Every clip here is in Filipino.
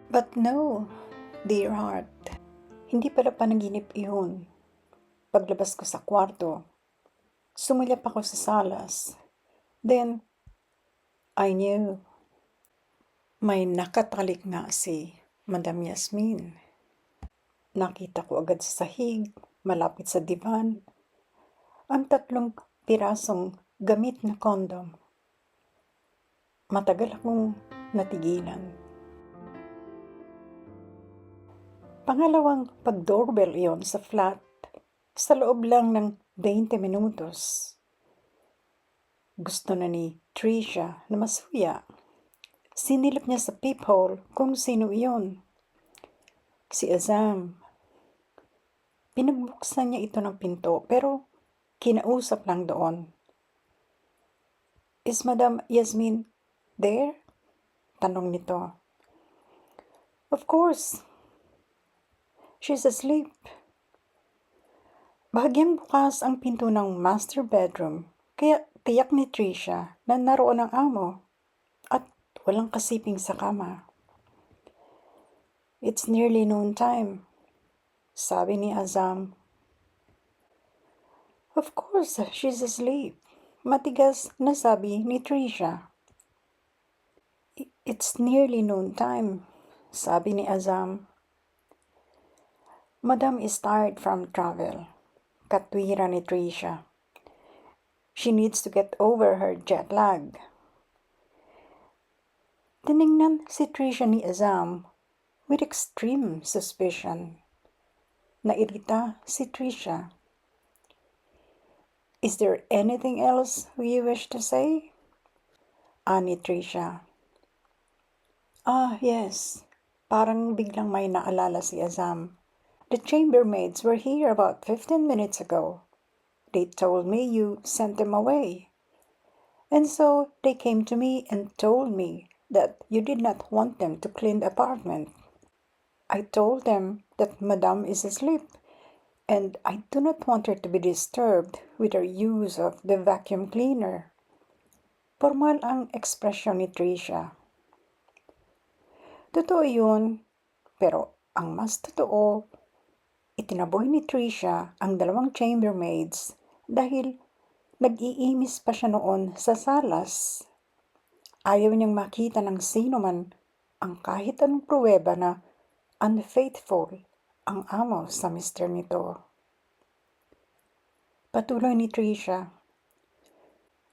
But no, dear heart, hindi pala panaginip iyon. Paglabas ko sa kwarto, sumilap ako sa salas. Then, I knew. May nakatalik nga si Madam Yasmin. Nakita ko agad sa sahig, malapit sa divan, ang 3 pirasong gamit na kondom. Matagal akong natigilan. Pangalawang pag-doorbell iyon sa flat, sa loob lang ng 20 minutos. Gusto na ni Tricia na masuya. Sinilip niya sa peephole kung sino iyon. Si Azam. Pinagbuksan niya ito ng pinto pero kinausap lang doon. Is Madam Yasmin there? Tanong nito. Of course. She's asleep. Bahagyang bukas ang pinto ng master bedroom, kaya tiyak ni Tricia na naroon ang amo at walang kasiping sa kama. It's nearly noon time, sabi ni Azam. Of course, she's asleep. Matigas na sabi ni Tricia. It's nearly noon time, sabi ni Azam. Madam is tired from travel, katwira ni Tricia. She needs to get over her jet lag. Tiningnan si Tricia ni Azam with extreme suspicion. Nairita si Tricia. Is there anything else you wish to say? Ani Tricia. Yes. Parang biglang may naalala si Azam. The chambermaids were here about 15 minutes ago. They told me you sent them away. And so they came to me and told me that you did not want them to clean the apartment. I told them that Madame is asleep, and I do not want her to be disturbed with her use of the vacuum cleaner. Formal ang ekspresyon ni Tricia. Totoo yun, pero ang mas totoo, itinaboy ni Tricia ang 2 chambermaids dahil nag-iimis pa siya noon sa salas. Ayaw niyang makita ng sino man ang kahit anong pruweba na unfaithful ang amo sa mister nito. Patuloy ni Tricia.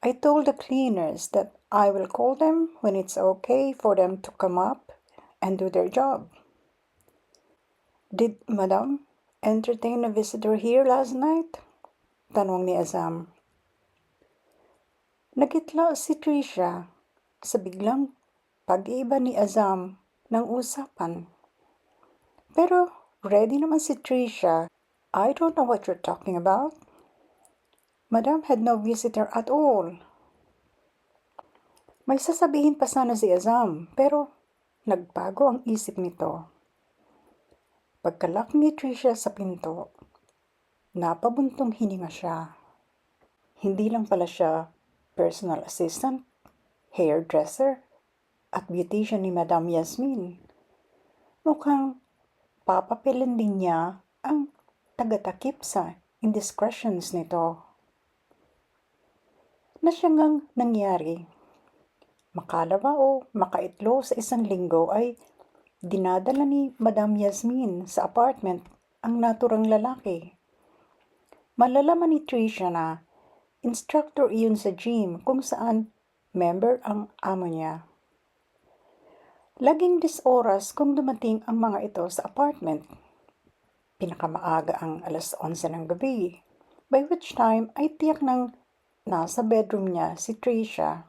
I told the cleaners that I will call them when it's okay for them to come up and do their job. Did Madam entertain a visitor here last night? Tanong ni Azam. Nagitla si Tricia sa biglang pag-iba ni Azam ng usapan. Pero ready naman si Tricia. I don't know what you're talking about. Madam had no visitor at all. May sasabihin pa sana si Azam, pero nagbago ang isip nito. Pagkalak ni Tricia sa pinto, napabuntong hininga siya. Hindi lang pala siya personal assistant, hairdresser, at beautician ni Madam Yasmin. Mukhang papapilin din niya ang tagatakip sa indiscretions nito. Na siya ngang nangyari. Makalawa o makaitlo sa isang linggo ay dinadala ni Madam Yasmin sa apartment ang naturang lalaki. Malalaman ni Tricia na instructor iyon sa gym kung saan member ang amo niya. Laging 10 oras kung dumating ang mga ito sa apartment. Pinakamaaga ang 11:00 ng gabi, by which time ay tiyak nang nasa bedroom niya si Tricia.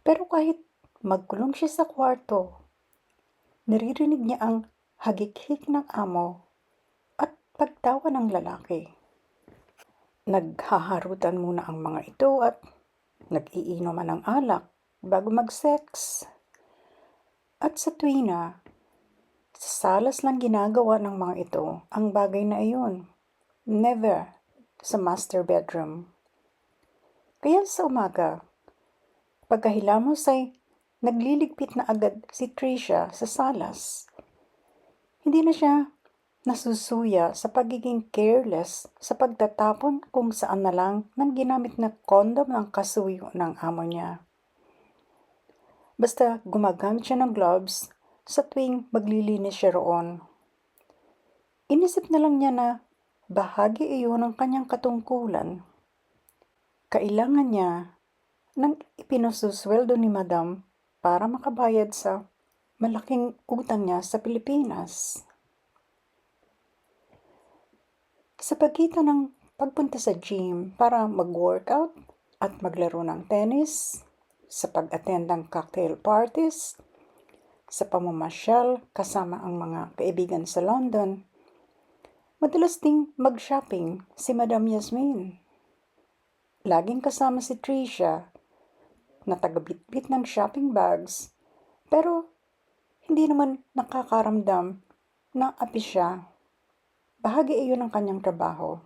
Pero kahit magkulong siya sa kwarto, naririnig niya ang hagik-hik ng amo at pagtawa ng lalaki. Naghaharutan muna ang mga ito at nag-iinuman ng alak bago mag-sex. At sa tuwina, sa salas lang ginagawa ng mga ito ang bagay na iyon. Never sa master bedroom. Kaya sa umaga, pagkahilamos ay nagliligpit na agad si Tricia sa salas. Hindi na siya nasusuya sa pagiging careless sa pagtatapon kung saan na lang ng ginamit na kondom ng kasuyo ng amo niya. Basta gumagamit siya ng gloves sa tuwing maglilinis siya roon. Inisip na lang niya na bahagi iyon ng kanyang katungkulan. Kailangan niya ng ipinasusweldo ni Madam para makabayad sa malaking utang niya sa Pilipinas. Sa pagitan ng pagpunta sa gym para mag-workout at maglaro ng tennis, sa pag-attend ng cocktail parties, sa pamamasyal kasama ang mga kaibigan sa London, madalas ding mag-shopping si Madam Yasmin. Laging kasama si Tricia na tagabitbit ng shopping bags pero hindi naman nakakaramdam na api siya. Bahagi iyon ng kanyang trabaho.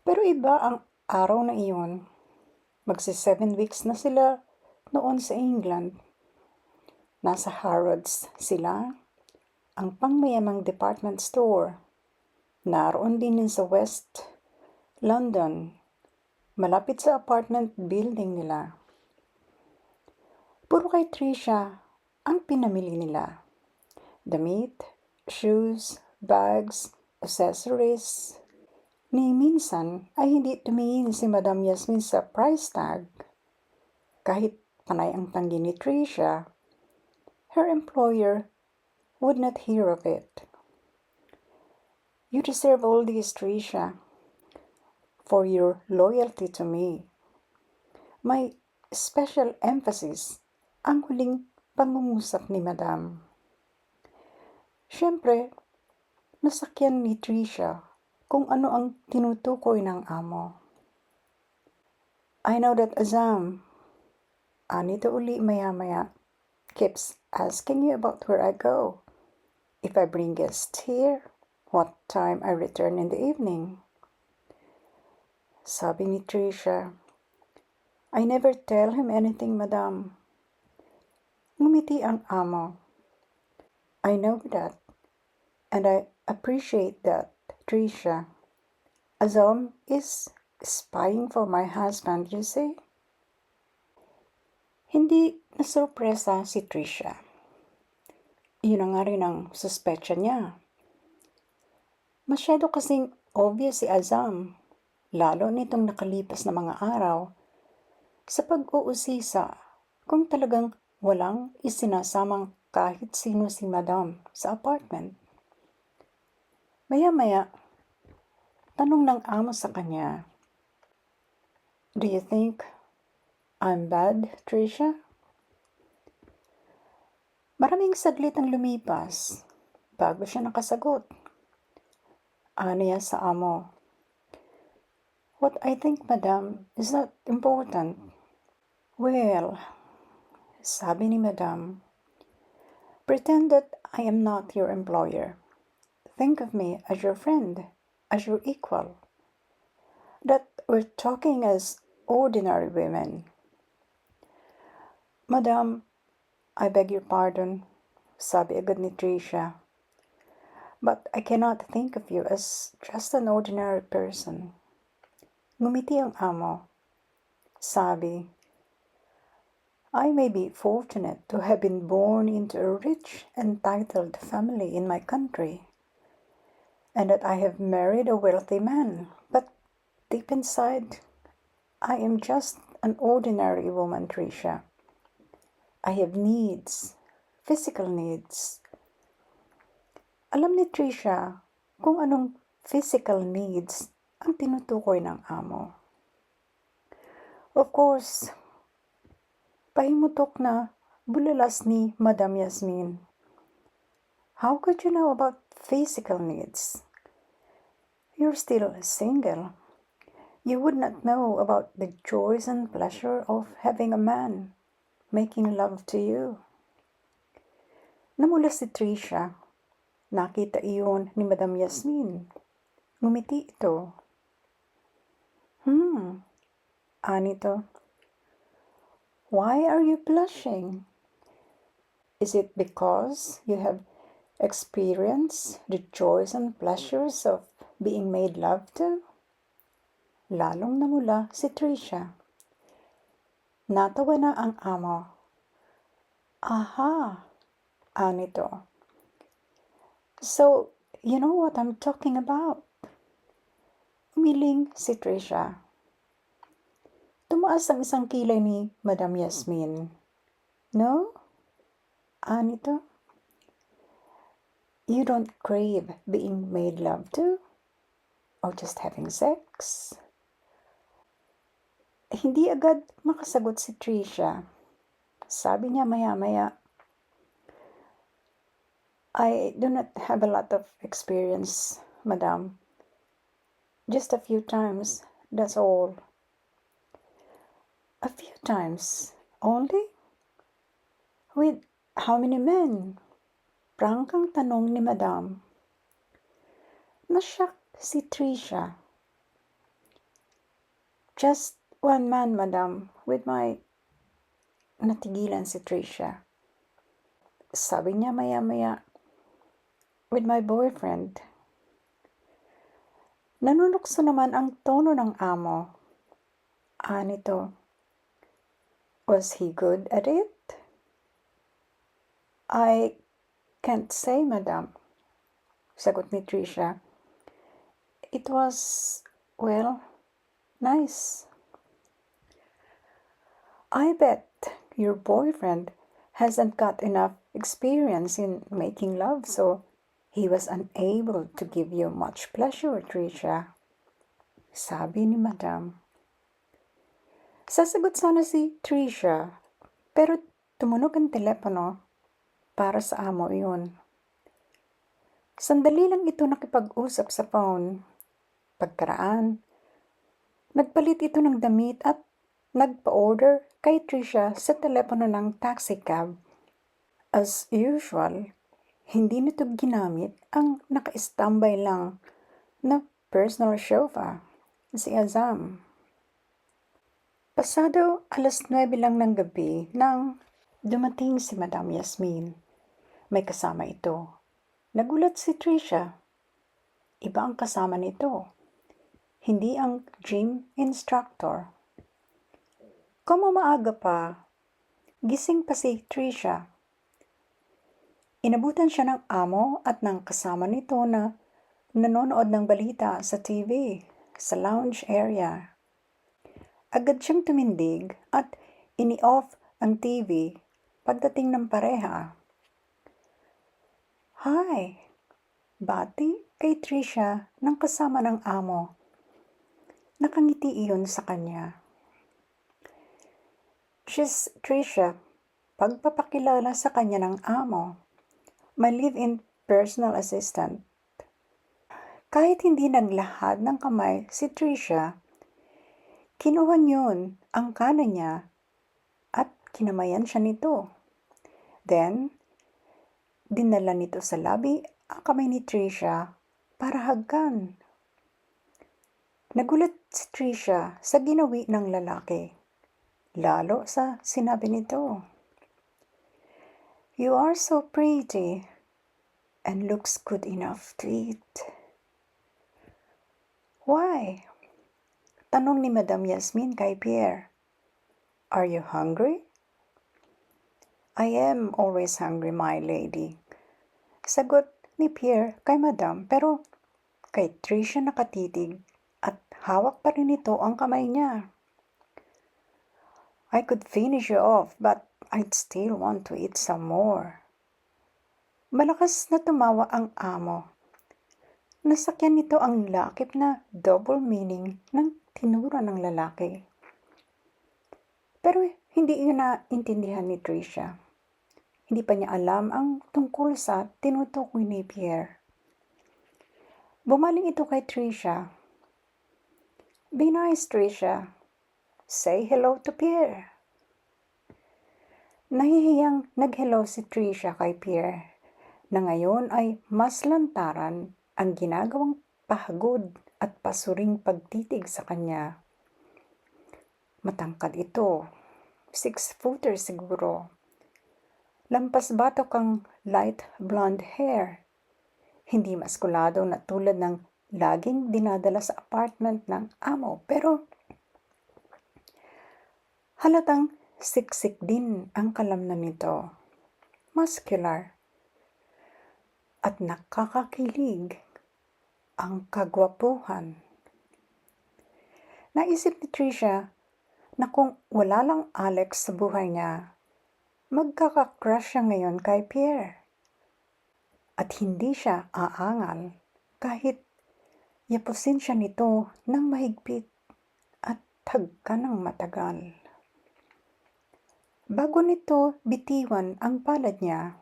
Pero iba ang araw na iyon. Magsi 7 weeks na sila noon sa England. Nasa Harrods sila, ang pangmayamang department store. Naroon din yun sa West London, malapit sa apartment building nila. Puro kay Tricia ang pinamili nila. Damit, shoes, bags, accessories. Ni minsan ay hindi tumingin si Madam Yasmin sa price tag. Kahit panay ang tanggi ni Tricia, her employer would not hear of it. You deserve all this, Tricia, for your loyalty to me. May special emphasis ang huling pangungusap ni Madam. Siyempre, nasakyan ni Tricia kung ano ang tinutukoy ng amo. I know that Azam, anito uli maya-maya, keeps asking you about where I go, if I bring guests here, what time I return in the evening. Sabi ni Tricia, I never tell him anything, Madam. Ngumiti ang amo. I know that, and I appreciate that, Tricia. Azam is spying for my husband, you see? Hindi nasurpresa si Tricia. Yun ang nga rin ang suspecha niya. Masyado kasing obvious si Azam, lalo nitong nakalipas na mga araw, sa pag-uusisa kung talagang walang isinasamang kahit sino si Madam sa apartment. Maya-maya, tanong ng amo sa kanya, Do you think I'm bad, Tricia? Maraming saglit ang lumipas bago siya nakasagot. Aniya sa amo, What I think, Madam, is not important. Well, sabi ni Madam, pretend that I am not your employer. Think of me as your friend, as your equal. That we're talking as ordinary women. Madam, I beg your pardon, sabi agad ni Tricia. But I cannot think of you as just an ordinary person. Ngumiti ang amo. Sabi, I may be fortunate to have been born into a rich, entitled family in my country, and that I have married a wealthy man, but deep inside, I am just an ordinary woman, Tricia. I have needs, physical needs. Alam ni Tricia kung anong physical needs ang tinutukoy ng amo. Of course, pahimutok na bulalas ni Madam Yasmin. How could you know about physical needs? You're still single. You would not know about the joys and pleasure of having a man making love to you. Namula si Tricia. Nakita iyon ni Madam Yasmin. Ngumiti ito. Anito. Why are you blushing? Is it because you have experienced the joys and pleasures of being made love to? Lalong namula si Trisha. Natawa na ang amo. Aha, anito. So, you know what I'm talking about. Umiling si Trisha. Tumaas ang isang kilay ni Madam Yasmin. No? Anito? You don't crave being made love to? Or just having sex? Hindi agad makasagot si Trisha. Sabi niya maya-maya, I do not have a lot of experience, madam. Just a few times, that's all. A few times only? With how many men? Prangkang tanong ni madam. Nasyak si Trisha. Just one man, madam, with my... Natigilan si Trisha. Sabi niya maya-maya, with my boyfriend. Nanunukso naman ang tono ng amo. Anito, was he good at it? I can't say, madam. Sagot ni Trisha. It was, well, nice. I bet your boyfriend hasn't got enough experience in making love, so he was unable to give you much pleasure, Trisha. Sabi ni madam. Sasagot sana si Trisha, pero tumunog ang telepono para sa amo iyon. Sandali lang ito nakipag-usap sa phone. Pagkaraan, nagpalit ito ng damit at nagpa-order kay Trisha sa telepono ng taxi cab. As usual, hindi nito ginamit ang naka-standby lang na personal chauffeur, si Azam. Pasado 9:00 lang ng gabi nang dumating si Madam Yasmin. May kasama ito. Nagulat si Trisha. Iba ang kasama nito. Hindi ang gym instructor. Como maaga pa, gising pa si Trisha. Inabutan siya ng amo at ng kasama nito na nanonood ng balita sa TV sa lounge area. Agad siyang tumindig at ini-off ang TV pagdating ng pareha. Hi! Bati kay Trisha ng kasama ng amo. Nakangiti iyon sa kanya. She's Trisha, pagpapakilala sa kanya ng amo. My live-in personal assistant. Kahit hindi naglahad ng kamay si Trisha, kinuha niyon ang kanan niya at kinamayan siya nito. Then, dinala nito sa labi ang kamay ni Trisha para hagkan. Nagulat si Trisha sa ginawi ng lalaki, lalo sa sinabi nito. You are so pretty and looks good enough to eat. Why? Tanong ni Madam Yasmin kay Pierre. Are you hungry? I am always hungry, my lady. Sagot ni Pierre kay Madam, pero kay Trisha nakatitig at hawak pa rin ito ang kamay niya. I could finish you off, but I'd still want to eat some more. Malakas na tumawa ang amo. Nasakyan nito ang lakip na double meaning ng tinura ng lalaki. Pero hindi yun naintindihan ni Trisha. Hindi pa niya alam ang tungkol sa tinutukoy ni Pierre. Bumaling ito kay Trisha. Be nice, Trisha. Say hello to Pierre. Nahihiyang nag-hello si Trisha kay Pierre na ngayon ay mas lantaran ang ginagawang pahagod at pasuring pagtitig sa kanya. Matangkad ito. 6-footer siguro. Lampas batok ang light blonde hair. Hindi maskulado na tulad ng laging dinadala sa apartment ng amo, pero halatang siksik din ang kalamnan nito. Muscular. At nakakakilig ang kagwapuhan. Naisip ni Tricia na kung wala lang Alex sa buhay niya, magkaka-crush siya ngayon kay Pierre. At hindi siya aangal kahit yapusin siya nito ng mahigpit at hagka ng matagal. Bago nito bitiwan ang palad niya,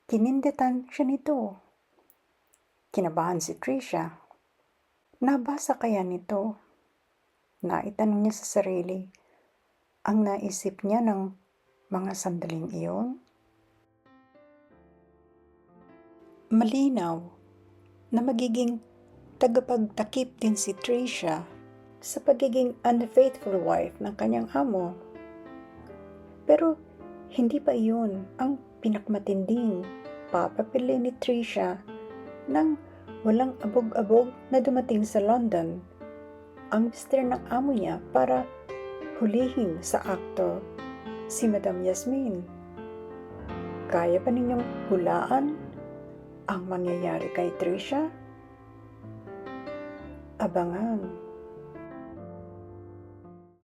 kininditan siya nito. Kinabahan si Tricia. Nabasa kaya nito? Naitanong niya sa sarili ang naisip niya ng mga sandaling iyon. Malinaw na magiging tagapagtakip din si Tricia sa pagiging unfaithful wife ng kanyang amo. Pero hindi pa iyon ang pinakmatinding papapili ni Tricia nang walang abog-abog na dumating sa London ang mister ng amo niya para hulihin sa akto si Madam Yasmin. Kaya pa ninyong hulaan ang mangyayari kay Tricia? Abangan.